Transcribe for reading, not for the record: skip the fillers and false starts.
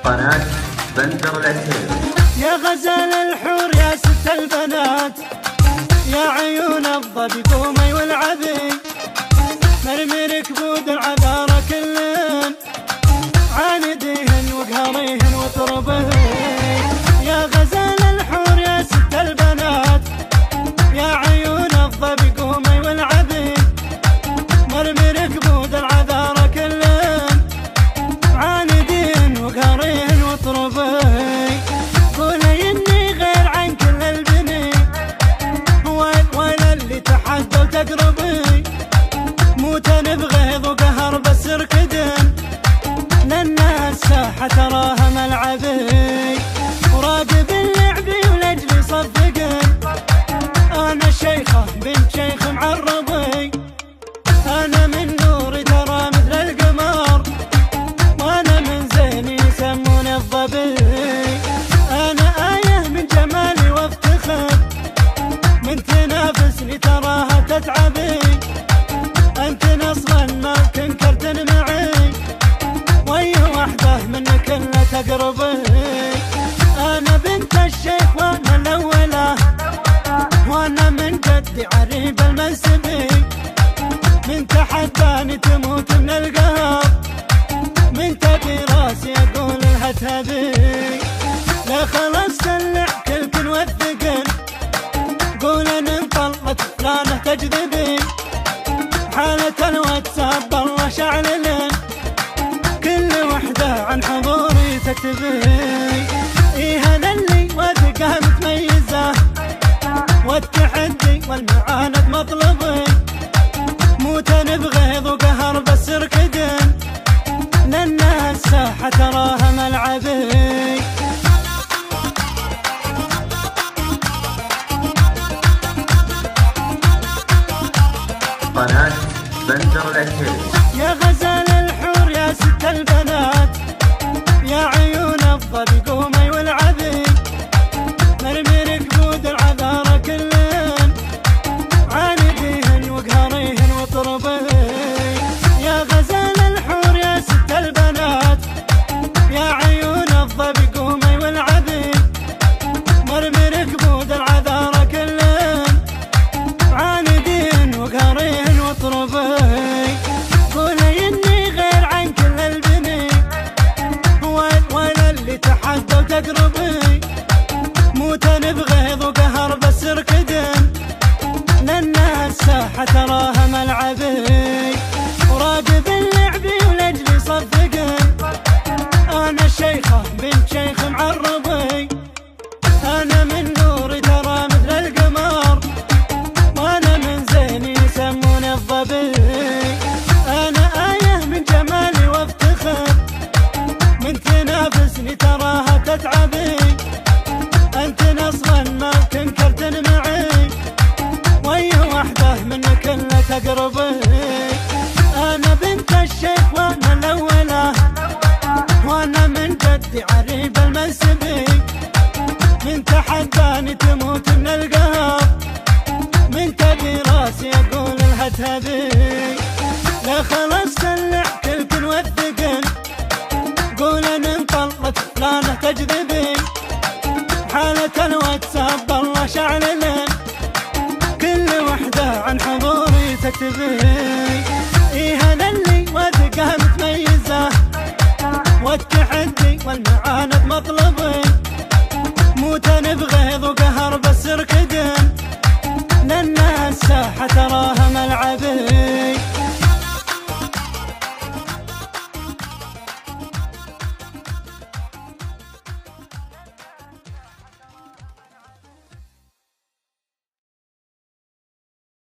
قناة بندر العتيب. يا غزال الحور يا ست البنات، يا عيون الظبي قومي والعبي، مرمي ركبود العذارى كلن، عانديهن وقهريهن وطربهن. يا غزال الحور يا ست البنات، يا عيون الظبي قومي والعبي، مرمي ركبود العذارى كلن، عانديهن وقهريهن وطربهن. قولي اني غير عن كل البني، وين اللي تحدى وتقربي، موت بغيظ وقهر بس اركدن، لان الساحة تراها ملعبي، وراقب اللعبي ولاجلي صفقن. انا شيخة بنت شيخ معربي، انا من نوري ترى مثل القمر، وانا من زيني يسموني الظبي. انا آية من جمالي وافتخر، من تنافسني تراها تتعبي، انت اصلا ما تنكرت معي، وي وحده منك الا تقربي. انا بنت الشيخ وانا الاولى، وانا من جدي عريب المنسبي، من تحداني تموت من القهر، من تبي راسي اقول لها تهبي. لا خلاص سلع كلكن وثقن، قول ان انطلت فلانه تجذبي، حالة الواتساب الله شعللن، كل وحدة عن حضوري تكتبي. ايه انا اللي وثقة متميزة، والتحدي والمعاند مطلبي، موتن بغيظ وقهر بس اركدن، لان الساحة تراها ملعبي. قناة بندر العتيب. يا غزال الحور يا ست البنات، يا عيون الظبي قومي والعبي، مرمي ركبود العذارى كلن، عانديهن وقهريهن وطربهن. يا غزال الحور يا ست البنات، يا عيون الظبي قومي والعبي، مرمي ركبود العذارى كلن، عانديهن وقهريهن وطربهن. قولي اني غير عن كل البني، وين اللي تحدى وتقربي، موتن بغيظ وقهر بس اركدن، لان الساحة تراها ملعبي، وراقب اللعبي ولاجلي صفقن. انا شيخة بنت شيخ معربي، انا من نوري ترى مثل القمر، وانا من زيني يسموني الظبي. انا آية من جمالي وافتخر، من تنافسني تراها تتعبي، انت اصلا ما تنكرت معي، وي وحده منك الا تقربي. انا بنت الشيخ وانا الاولى، وانا من جدي عريب المنسبي، من تحداني تموت من القهر، من تبي راسي اقول لها تهبي. لا خلاص سلع كلكن وثقن، قول ان انطلت فلانه تجذبي، حالة الواتساب الله شعللن، كل وحدة عن حضوري تكتبي. ايه انا اللي وثقة متميزة، والتحدي والمعاند مطلبي، موتن بغيظ وقهر بس اركدن، لان الساحة تراها ملعبي.